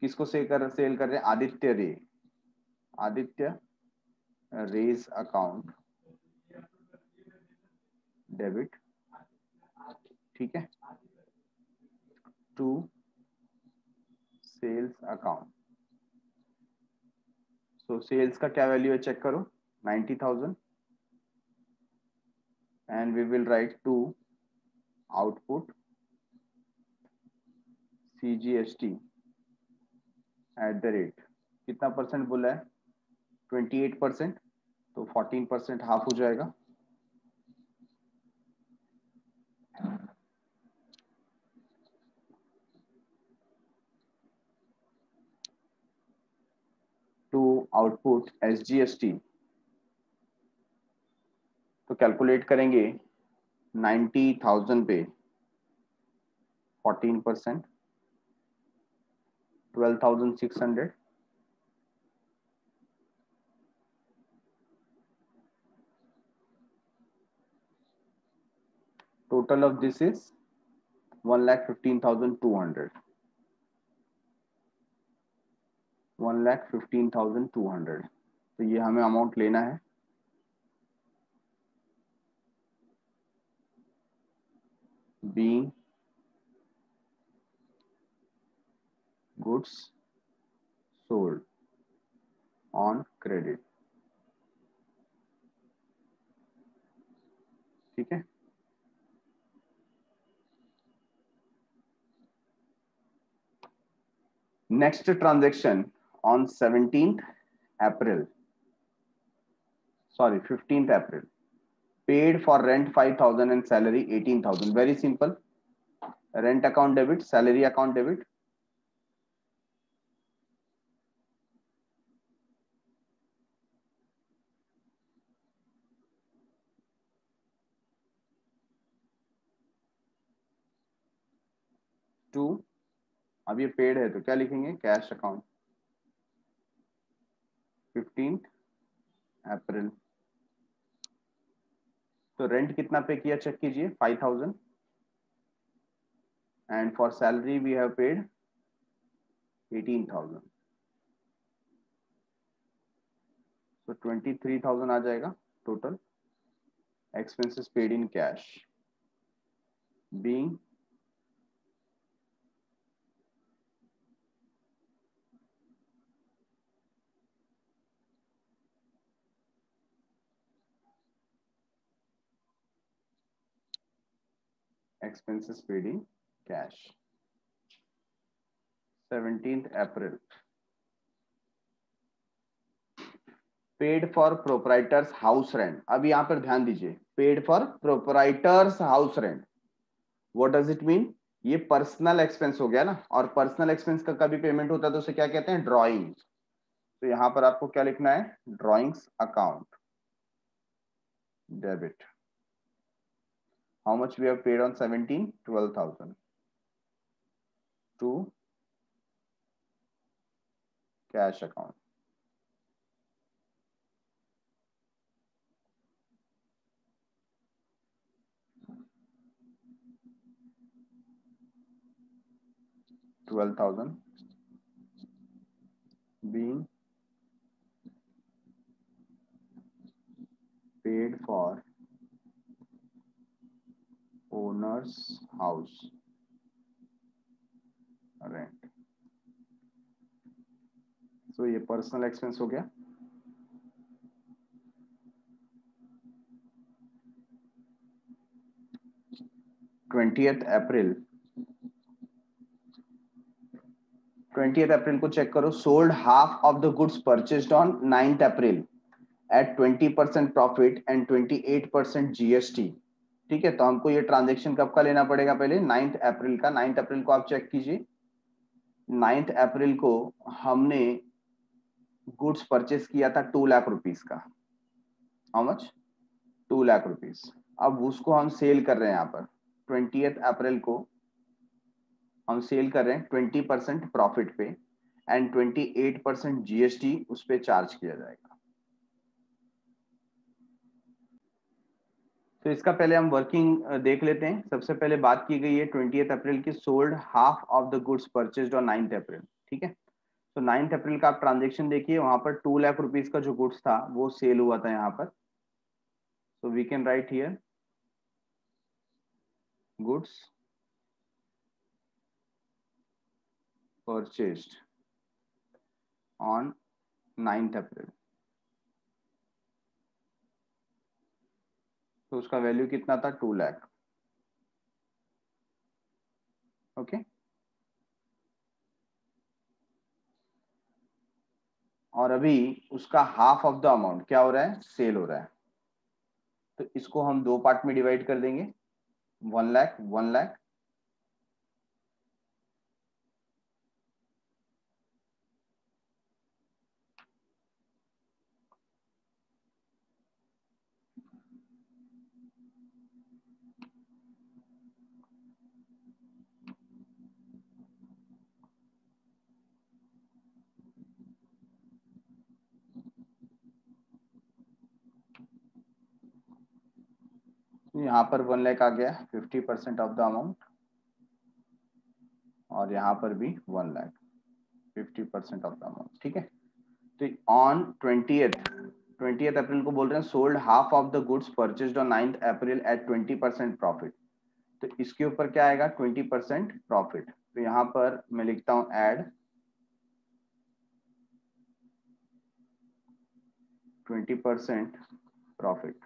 किसको सेल कर रहे हैं, आदित्य रे, आदित्य रेज अकाउंट डेबिट। ठीक है, to sales account. So sales का क्या वैल्यू है चेक करो, 90,000 and we will write to output CGST at the rate, कितना परसेंट बोला है, 28%, तो 14% हाफ हो जाएगा। टू आउटपुट एसजीएसटी, तो कैलकुलेट करेंगे 90,000 पे 14%, 12,600, total of this is 1,15,200, 1,15,200। तो ये हमें अमाउंट लेना है। being goods sold on credit, next transaction on 17th April, sorry 15th April, paid for rent 5,000 and salary 18,000. Very simple. Rent account debit, salary account debit. To, अब ये पेड है तो क्या लिखेंगे, कैश अकाउंट 15th April. तो रेंट कितना पे किया चेक कीजिए, 5,000, and for salary we have paid 18,000. तो 23,000 आ जाएगा total expenses paid in cash being expenses paid in cash. 17th April. Paid for proprietor's house rent. अब यहाँ पर ध्यान दीजिए, paid for proprietor's house rent. What does it mean? ये पर्सनल एक्सपेंस हो गया ना, और पर्सनल एक्सपेंस का कभी पेमेंट होता है तो उसे क्या कहते हैं, ड्रॉइंग. तो यहाँ पर आपको क्या लिखना है, drawings account debit. How much we have paid on 17? 12,000 to cash account. $12,000 being paid for owner's house rent. So ये पर्सनल एक्सपेंस हो गया. ट्वेंटियथ अप्रैल को चेक करो. Sold half of the goods purchased on 9th April at 20% profit and 28% GST. ठीक है, तो हमको ये ट्रांजेक्शन कब का लेना पड़ेगा, पहले 9th April का. 9th April को आप चेक कीजिए. 9th April को हमने गुड्स परचेज किया था 2 लाख रुपीस का. How much, 2 lakh rupees. अब उसको हम सेल कर रहे हैं यहाँ पर 20th April को हम सेल कर रहे हैं 20% प्रॉफिट पे एंड 28% GST उस पे चार्ज किया जाएगा. तो इसका पहले हम वर्किंग देख लेते हैं. सबसे पहले बात की गई है 20th April की. Sold half of the goods purchased on 9th April. ठीक है, तो 9th April का आप ट्रांजेक्शन देखिए, वहां पर 2 लाख रुपीस का जो गुड्स था वो सेल हुआ था यहाँ पर. So we can write here goods purchased on 9th April. तो उसका वैल्यू कितना था, 2 लाख. ओके, और अभी उसका हाफ ऑफ द अमाउंट क्या हो रहा है, सेल हो रहा है. तो इसको हम दो पार्ट में डिवाइड कर देंगे, 1 लाख 1 लाख. यहाँ पर 1 लाख आ गया, 50% ऑफ द अमाउंट, और यहाँ पर भी 1 लाख, 50% ऑफ द अमाउंट. ठीक है, तो ऑन 20th अप्रैल को बोल रहे हैं sold half of the goods purchased on 9th April at 20% profit. तो इसके ऊपर क्या आएगा, 20% प्रॉफिट. तो यहाँ पर मैं लिखता हूं एड 20% प्रॉफिट.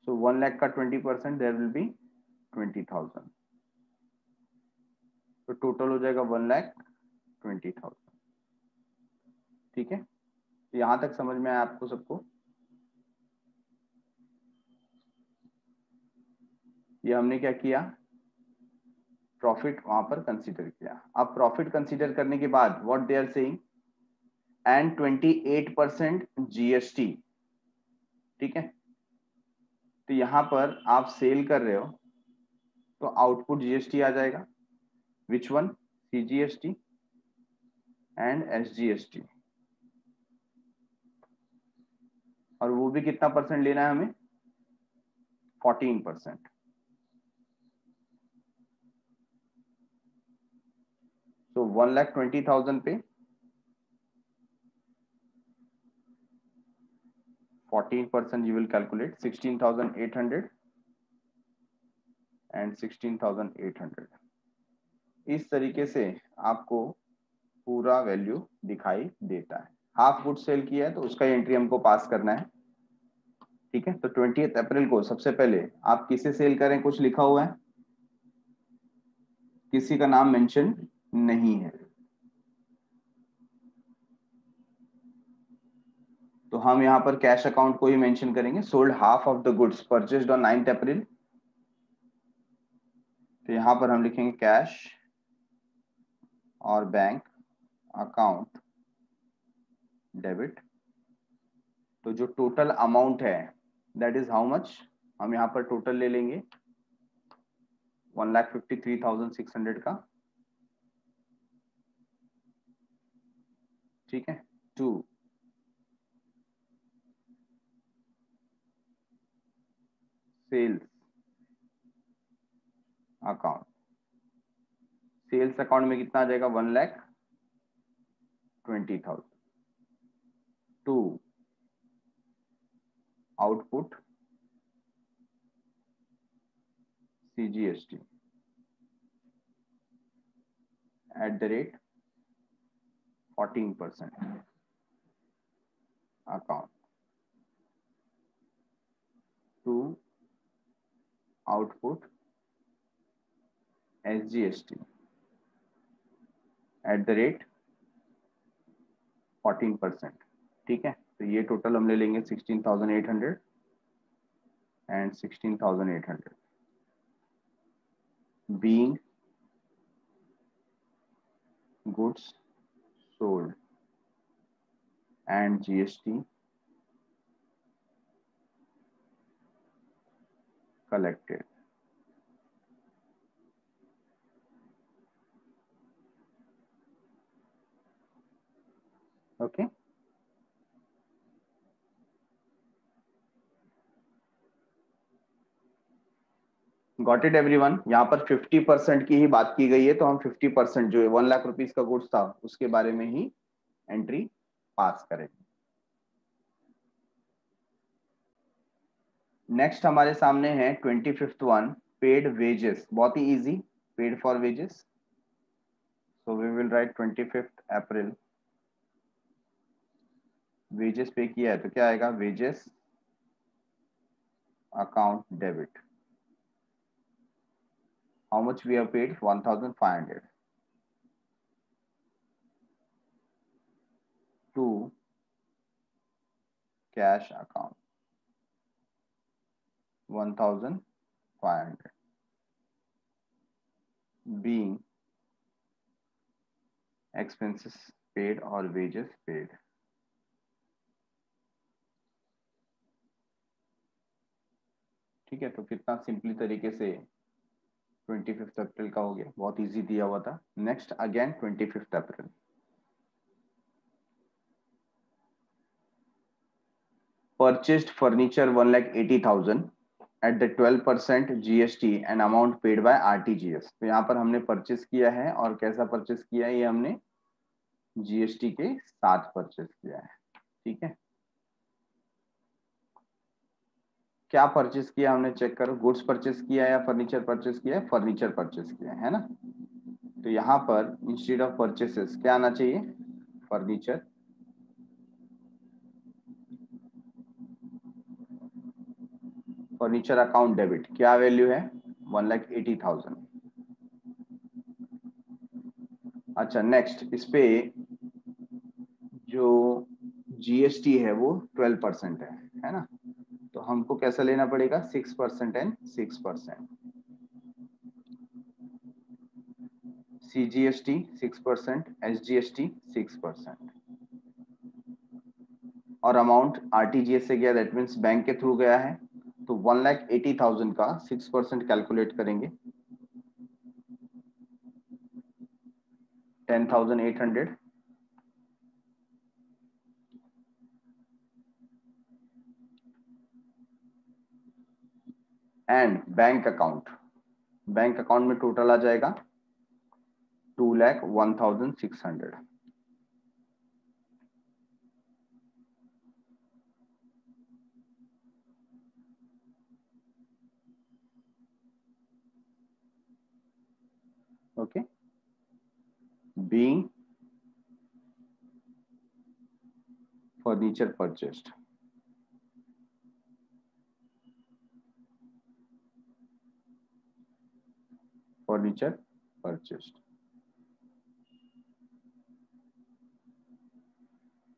So 1 lakh का 20%, there will be 1,20,000, तो टोटल हो जाएगा 1,20,000। ठीक है, तो यहां तक समझ में आया आपको सबको? ये हमने क्या किया, प्रॉफिट वहां पर कंसीडर किया। अब प्रॉफिट कंसीडर करने के बाद what they are saying, and 28% GST. ठीक है, तो यहां पर आप सेल कर रहे हो तो आउटपुट जीएसटी आ जाएगा, which one, CGST and SGST, और वो भी कितना परसेंट लेना है हमें, 14%। तो 1,20,000 पे 14% you will calculate 16,800 and 16,800। इस तरीके से आपको पूरा वैल्यू दिखाई देता है। हाफ गुड सेल किया है तो उसका एंट्री हमको पास करना है। ठीक है, तो 20 अप्रैल को सबसे पहले आप किसे सेल करें, कुछ लिखा हुआ है, किसी का नाम मेंशन नहीं है, तो हम यहाँ पर कैश अकाउंट को ही मेंशन करेंगे। Sold half of the goods purchased on 9 अप्रैल, तो यहाँ पर हम लिखेंगे कैश और बैंक अकाउंट डेबिट। तो जो टोटल अमाउंट है दैट इज हाउ मच, हम यहाँ पर टोटल ले लेंगे 1,53,600 का। ठीक है, to sales account, sales account में कितना आ जाएगा, 1,20,000। To output CGST at the rate 14% account, to output SGST at the rate 14%। ठीक है, तो ये टोटल हम ले लेंगे 16,800 and 16,800 being goods sold and GST collected। Okay, got it everyone? यहाँ पर 50% की ही बात की गई है, तो हम 50% जो 1,00,000 रुपीज का गुड्स था उसके बारे में ही एंट्री पास करेंगे। नेक्स्ट हमारे सामने है 25th वन, पेड वेजेस। बहुत ही easy, paid for wages. So we will write 25th April, wages pay किया है तो क्या आएगा, wages account debit, how much we have paid, 1,500। To cash account 1,500 being expenses paid और wages paid। ठीक है, तो कितना सिंपली तरीके से 25th अप्रैल का हो गया, बहुत इजी दिया हुआ था। Next again 25th April, purchased furniture 1,80,000 at the 12% GST and amount paid by RTGS। तो यहाँ पर हमने परचेस किया है, और कैसा परचेस किया है, ये हमने जीएसटी के साथ परचेस किया है। ठीक है, क्या परचेस किया हमने, चेक करो, गुड्स परचेस किया है या फर्नीचर परचेस किया है, फर्नीचर परचेस किया है ना। तो यहाँ पर इंस्टेड ऑफ परचेसेस क्या आना चाहिए, फर्नीचर। फर्नीचर अकाउंट डेबिट क्या वैल्यू है, 1,80,000। अच्छा नेक्स्ट, इस पे जो जीएसटी है वो 12% है ना, तो हमको कैसा लेना पड़ेगा, 6% एंड 6%। सीजीएसटी 6%, एसजीएसटी 6%, और अमाउंट आरटीजीएस से गया, दैट मीन्स बैंक के थ्रू गया है, तो 1,80,000 का 6% कैलकुलेट करेंगे, 10,800। एंड बैंक अकाउंट में टोटल आ जाएगा 2,01,600। Okay, being furniture purchased,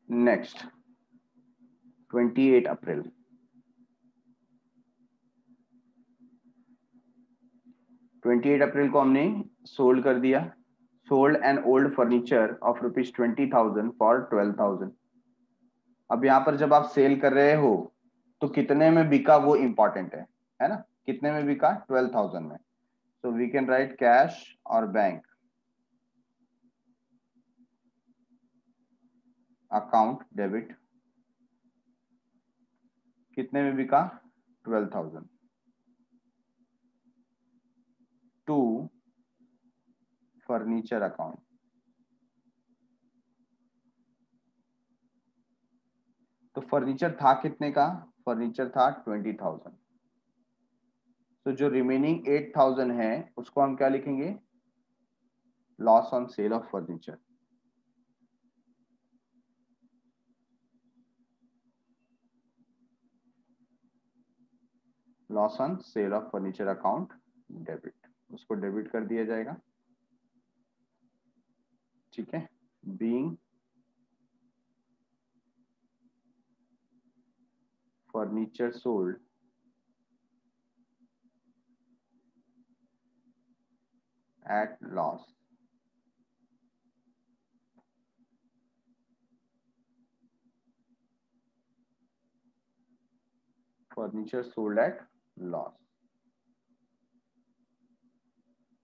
next 28 अप्रैल, 28 अप्रैल को हमने सोल्ड कर दिया, sold an old furniture of ₹20,000 for 12,000। अब यहाँ पर जब आप सेल कर रहे हो तो कितने में बिका वो इंपॉर्टेंट है ना, कितने में बिका, 12,000 में। So we can write cash और बैंक अकाउंट डेबिट, कितने में बिका, 12,000, टू फर्नीचर अकाउंट। तो फर्नीचर था कितने का, फर्नीचर था 20,000। तो जो रिमेनिंग 8,000 है उसको हम क्या लिखेंगे, loss on sale of furniture. Loss on sale of furniture account debit, उसको डेबिट कर दिया जाएगा। ठीक है, being furniture sold at loss, furniture sold at loss.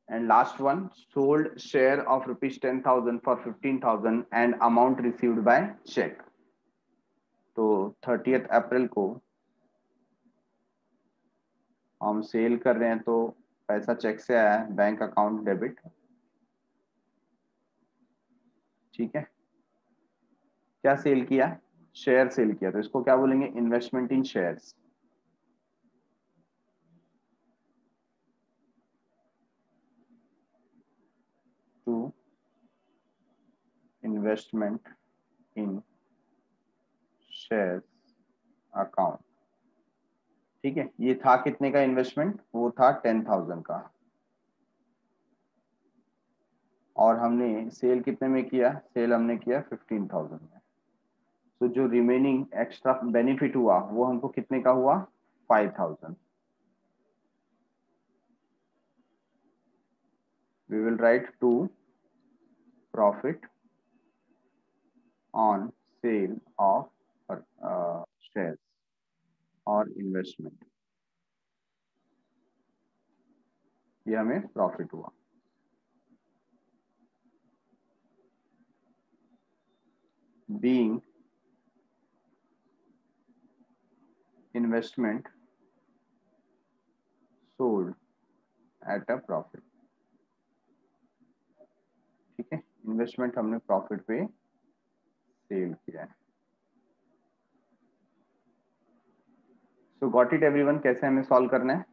And last one, sold share of ₹10,000 for 15,000 and amount received by check। तो 30th अप्रैल को हम सेल कर रहे हैं तो पैसा चेक से आया है, बैंक अकाउंट डेबिट। ठीक है, क्या सेल किया, शेयर सेल किया, तो इसको क्या बोलेंगे, investment in shares. To investment in shares account. ठीक है, ये था कितने का इन्वेस्टमेंट, वो था 10,000 का, और हमने सेल कितने में किया, सेल हमने किया 15,000 में। तो जो रिमेनिंग एक्स्ट्रा बेनिफिट हुआ वो हमको कितने का हुआ, 5,000। We will write to profit on sale of shares और इन्वेस्टमेंट, ये हमें प्रॉफिट हुआ। Being investment sold at a profit. ठीक है, इन्वेस्टमेंट हमने प्रॉफिट पे सेल किया है। सो गॉट इट एवरीवन, कैसे हमें सॉल्व करना है।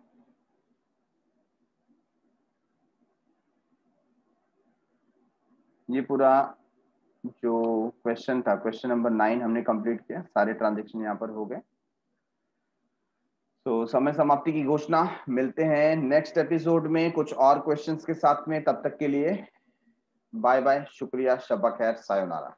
ये पूरा जो क्वेश्चन था, क्वेश्चन नंबर 9 हमने कंप्लीट किया, सारे ट्रांजेक्शन यहाँ पर हो गए। तो समय समाप्ति की घोषणा, मिलते हैं नेक्स्ट एपिसोड में कुछ और क्वेश्चंस के साथ में। तब तक के लिए बाय बाय, शुक्रिया, शब्बा खैर, सायोनारा।